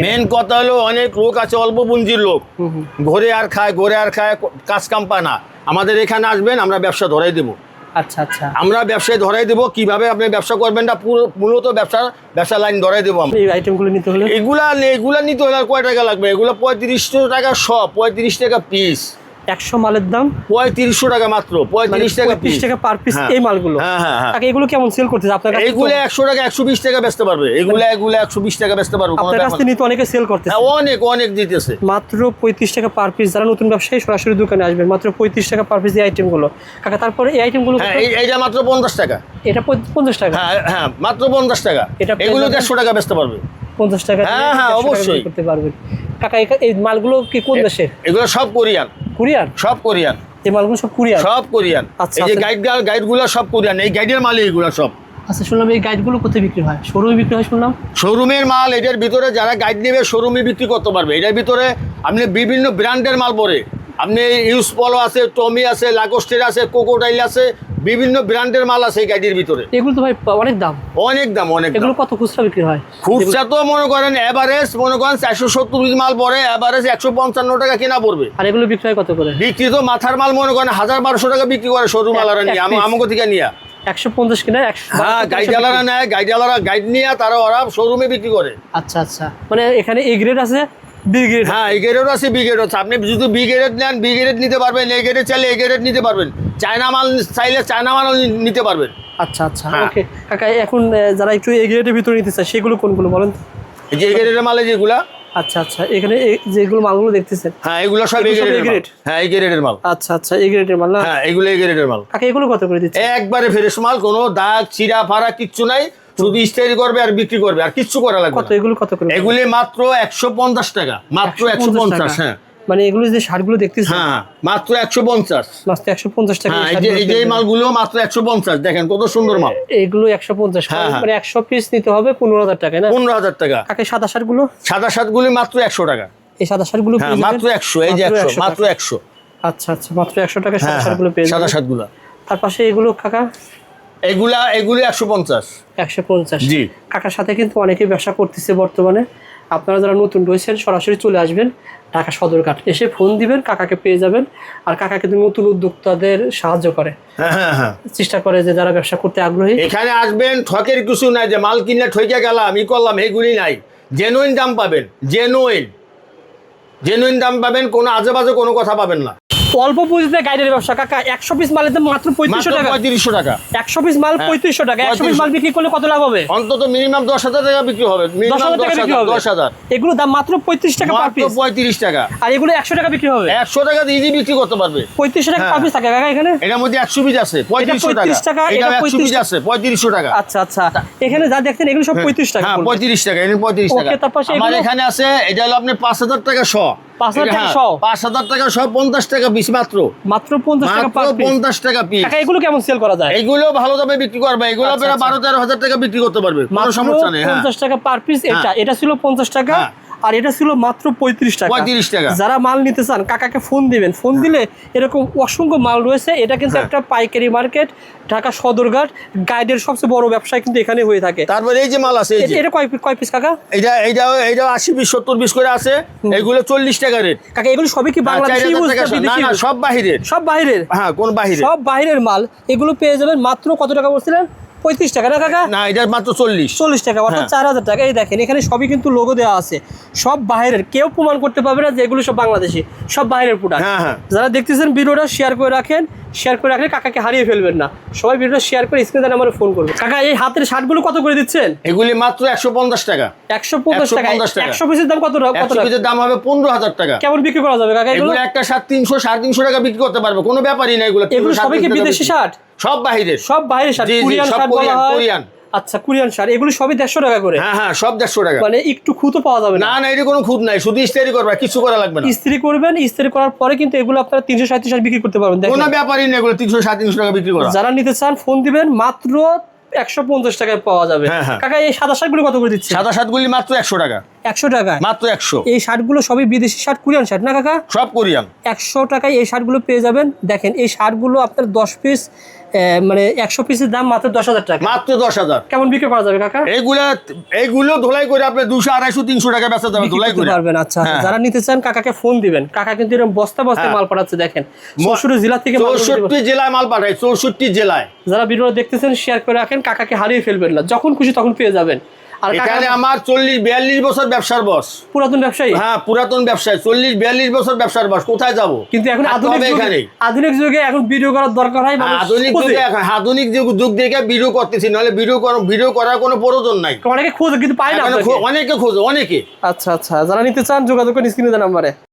Main কথা হলো অনেক লোক আছে অল্প পুঁজির লোক, ঘরে আর খায় কাজ কাম পায় না। আমাদের এখানে আসবেন, আমরা ব্যবসা ধরাই দেবো। আচ্ছা আচ্ছা, আমরা ব্যবসায় ধরাই দেবো, কিভাবে আপনি ব্যবসা করবেন না মূলত ব্যবসা লাইন ধরাই দেবো আমরা। এই আইটেমগুলো নিতে হলে এগুলা নিতে হলে আর কয় টাকা লাগবে? এগুলো 3500 টাকা সব, 35 টাকা পিস। 100 মালের দাম 3500 টাকা মাত্র, 35 টাকা পিস, 30 টাকা পার পিস। এই মালগুলো হ্যাঁ, এগুলো কেমন সেল করতেছে আপনার কাছে? এইগুলো 100 টাকা 120 টাকা বেচতে পারবে, এগুলো 120 টাকা বেচতে পারবে। আপনার কাছে নিতে অনেকে সেল করতেছে, অনেক দিতেছে। মাত্র 35 টাকা পার পিস। যারা নতুন ব্যবসায়ী সরাসরি দোকানে আসবেন, মাত্র 35 টাকা পার পিস এই আইটেমগুলো। কাকা তারপরে এই আইটেমগুলো এইটা মাত্র 50 টাকা। এটা 50 টাকা? হ্যাঁ মাত্র 50 টাকা। এগুলো 150 টাকা বেচতে পারবে। 50 টাকা? হ্যাঁ অবশ্যই করতে পারবেন। কাকা এই মালগুলো কি কোন দেশের? এগুলো সব কোরিয়ান। সব কোরিয়ান। এই মালগুলো সব কোরিয়ান। আচ্ছা, এই যে গাইডগুলো সব কোরিয়ান, এই গাইডের মাল এইগুলো সব। আচ্ছা, শুনলাম এই গাইডগুলো কোথায় বিক্রি হয়? শোরুমে বিক্রি হয় শুনলাম। শোরুমের মাল এটার ভিতরে যারা গাইড নেবে শোরুমে বিক্রি করতে পারবে। এটার ভিতরে আপনি বিভিন্ন ব্র্যান্ডের মাল পড়ে, আপনি ইউজ পলো আছে, টমি আছে, লাগোস্টের আছে, কোকোডাইল আছে, বিভিন্ন ব্র্যান্ডের মাল আছে এই গাইডের ভিতরে। এগুলো তো ভাই অনেক দাম। এগুলো কত খুচরা বিক্রি হয়? খুচরা তো মনে করেন এভারেজ 470 মাল পড়ে, এভারেজ 155 টাকা কেনা পড়বে। আর এগুলো বিক্রি হয় কত করে? বিক্রি তো মাথার মাল মনে করেন 1000-1200 টাকা বিক্রি করে শোরুম আলারা নিয়ে, আমাকে থেকে নিয়ে 150 কিনা 100। হ্যাঁ, গাইডওয়ালারা নেয়, গাইড নিয়ে তারা ওরা শোরুমে বিক্রি করে। আচ্ছা, মানে এখানে এ গ্রেড আছে, বি গ্রেড? হ্যাঁ, এ গ্রেড আছে, বি গ্রেড আছে। আপনি যদি বি গ্রেড নেন বি গ্রেড নিতে পারবেন, এ গ্রেড চাইলে এ গ্রেড নিতে পারবেন, চায়না মাল চাইলে চায়না মালও নিতে পারবেন। আচ্ছা, ওকে কাকা। এখন যারা একটু এ গ্রেডের ভিতরে নিতে চায় সেগুলো কোনগুলো বলেন? এই যে এ গ্রেডের মাল যেগুলা। আচ্ছা, এখানে যেগুলো মালগুলো দেখতেছেন, হ্যাঁ এগুলো সব এ গ্রেড। হ্যাঁ, এ গ্রেডের মাল। আচ্ছা, এ গ্রেডের মাল না? হ্যাঁ, এগুলো এ গ্রেডের মাল। কাকা এগুলো কত করে দিচ্ছে? একবারে ফ্রেশ মাল, কোনো দাগ চিরা ফাড়া কিচ্ছু নাই, শুধু ইস্তারি করবে আর বিক্রি করবে, আর কিচ্ছু করা লাগবে কত? এগুলো কত করে? এগুলি মাত্র 150 টাকা, মাত্র 150। হ্যাঁ, মানে এগুলো যে শার্টগুলো দেখতেছেন, হ্যাঁ মাত্র 150, মাত্র 150 টাকা। এই যে মালগুলো মাত্র 150, দেখেন কত সুন্দর মাল। এগুলো 150, মানে 100 পিস নিতে হবে 15,000 টাকা না? 15,000 টাকা। কাকে সাদা শার্টগুলো? সাদা শার্টগুলি মাত্র 100 টাকা। এই সাদা শার্টগুলো মাত্র 100, এই যে 100, মাত্র 100। আচ্ছা, মাত্র 100 টাকা সাদা শার্টগুলো পেয়ে যাবেন। সাদা শার্টগুলো। তার পাশে এগুলো কাকা? এগুলি 150। 150। জি। কাকার সাথে কিন্তু অনেকেই ব্যবসা করতেছে বর্তমানে। আপনারা যারা নতুন রয়েছেন সরাসরি চলে আসবেন ঢাকা সদরঘাট, এসে ফোন দিবেন, কাকাকে পেয়ে যাবেন। আর কাকা কিন্তু নতুন উদ্যোক্তাদের সাহায্য করে, চেষ্টা করে যে যারা ব্যবসা করতে আগ্রহী এখানে আসবেন। ঠকের কিছু নাই যে মাল কিনলে ঠকে গেলাম ই করলাম, এগুলি নাই। জেনুইন দাম পাবেন, জেনুইন দাম পাবেন, কোনো আজে বাজে কোনো কথা পাবেন না। অল্প পুঁজিতে গাইডের ব্যবসা কাকা। 100 পিস মালের দাম মাত্র 3500 টাকা। 3500 টাকা 100 পিস মাল 3500 টাকা। 100 পিস মাল বিক্রি করলে কত লাভ হবে? অন্তত মিনিমাম 10,000 টাকা বিক্রি হবে। 10,000 টাকা বিক্রি হবে। 10,000। এগুলো দাম মাত্র 35 টাকা পার পিস। 35 টাকা। আর এগুলো 100 টাকা বিক্রি হবে। 100 টাকা দিয়ে ইজি বিক্রি করতে পারবে। 3500 টাকা পার পিস থাকে কাকা এখানে। এটার মধ্যে 100 পিস আছে 3500 টাকা। এটা 100 পিস আছে 3500 টাকা। আচ্ছা, এখানে যা দেখছেন এগুলো সব 35 টাকা। হ্যাঁ 35 টাকা, এটা 35 টাকা। ওকে, তারপর আমার এখানে আছে, এটা হলো আপনি 5,000 টাকা শ। 5,000 টাকা শ? 5,000 টাকা শ, 50 টাকা পিস মাত্র। মাত্র 50 টাকা পার পিস। 50 টাকা পিস। কাকা এগুলো কেমন সেল করা যায়? এগুলো ভালো দামে বিক্রি করবে, এগুলো আপনারা 12-13,000 টাকা বিক্রি করতে পারবে, কোনো সমস্যা নেই। 50 টাকা পার পিস। এটা ছিল 50 টাকা, আর এটা ছিল মাত্র 35 টাকা। 35 টাকা। যারা মাল নিতে চান কাকাকে ফোন দিবেন, ফোন দিলে এরকম অসংখ্য মাল রয়েছে। এটা কিন্তু একটা পাইকারি মার্কেট, ঢাকা সদরঘাট। গাইডের সবচেয়ে বড় ব্যবসায় কিন্তু এখানে হয়ে থাকে। তারপরে এই যে মাল আছে, এটা কয় পিস কাকা? এইটা 80 পিস 70 পিস করে আছে। এগুলো 40 টাকা রেট। কাকা এগুলো সবই কি বাংলাদেশি ইউজ না বিদেশি? না, সব বাহিরের। সব বাহিরের? হ্যাঁ, কোন বাহিরের? সব বাহিরের মাল। এগুলো পেয়ে যাবেন মাত্র কত টাকা বলছিলেন? 35 টাকা না কাকা? না, এটা মাত্র 40 টাকা, অর্থাৎ 4,000 টাকা। এই দেখেন এখানে সবই কিন্তু লোগো দেওয়া আছে, সব বাইরের। কেউ প্রমাণ করতে পারবে না যে এগুলো সব বাংলাদেশি, সব বাইরের প্রোডাক্ট। যারা দেখতেছেন ভিডিওটা শেয়ার করে রাখেন, কাকাকে হারিয়ে ফেলবেন না। সবাই ভিডিওটা শেয়ার করে স্ক্রিনে নাম্বারে ফোন করবেন। কাকা এই হাতের শার্টগুলো কত করে দিচ্ছেন? এগুলি মাত্র 150 টাকা। 150 টাকা। 100 পিসের দাম কত টাকা? 100 পিসের দাম হবে 15,000 টাকা। কেমন বিক্রি করা যাবে কাকা এগুলো? একটা শার্ট 300-350 টাকা বিক্রি করতে পারবে, কোনো ব্যাপারই না। এগুলো সবই কি বিদেশি শার্ট? সব বাহিরের। সব বাইরের শার্ট, কোরিয়ান শার্ট বলা হয়। কোরিয়ান। আচ্ছা, কোরিয়ান শার্ট। এগুলো সবই 150 টাকা করে? হ্যাঁ, সব 150 টাকা। মানে একটু খুঁতো পাওয়া যাবে না? না, এটা কোনো খুঁত নাই, শুধু ইস্ত্রি করবে, কিছু করা লাগবে না। ইস্ত্রি করবেন, ইস্ত্রি করার পরে কিন্তু এগুলো আপনারা 337 টাকা বিক্রি করতে পারবেন। কোনো ব্যাপারই না, এগুলো 300-350 টাকা বিক্রি করা। যারা নিতে চান ফোন দিবেন, মাত্র 150 টাকায় পাওয়া যাবে। কাকা এই সাদা শার্টগুলো কত করে দিচ্ছে? সাদা শার্টগুলি মাত্র 100 টাকা। 100 টাকায় মাত্র 100। এই শার্টগুলো সবই বিদেশি শার্ট, কোরিয়ান শার্ট না কাকা? সব কোরিয়ান। 100 টাকায় এই শার্টগুলো পেয়ে যাবেন। দেখেন এই শার্টগুলো আপনার 10 পিস, মানে 100 পিসের দাম মাত্র 10,000 টাকা। মাত্র 10,000। কেমন বিক্রি করা যাবে কাকা? এইগুলো ধোলাই করে আপনি 200, 250, 300 টাকা বেচা যাবে ধোলাই করে পারবেন। আচ্ছা, হ্যাঁ। যারা নিতে চান কাকাকে ফোন দিবেন। কাকা কিন্তু এরকম বস্তা বস্তা মাল পাঠাচ্ছে। দেখেন 64 জেলা থেকে 64 জেলায় মাল পাঠায়, 64 জেলায়। যারা ভিডিও দেখতেছেন শেয়ার করে রাখেন, কাকাকে হারিয়ে ফেলবেন না, যখন খুশি তখন পেয়ে যাবেন। আর এখানে আমার 40-42 বছর ব্যবসার বস, পুরাতন ব্যবসায়ী। হ্যাঁ পুরাতন ব্যবসায়ী, 40-42 বছর ব্যবসার বস। কোথায় যাব? কিন্তু এখন আধুনিক যুগে এখন ভিডিও করার দরকার হয়। আধুনিক যুগ দেখে ভিডিও করতেছি, নাহলে ভিডিও করার কোনো প্রয়োজন নাই। অনেকে খোঁজে কিন্তু পায় না, অনেকে খোঁজে, অনেকে। আচ্ছা, যারা নিতে চান যোগাযোগ করেন স্ক্রিনে দেওয়া নাম্বারে।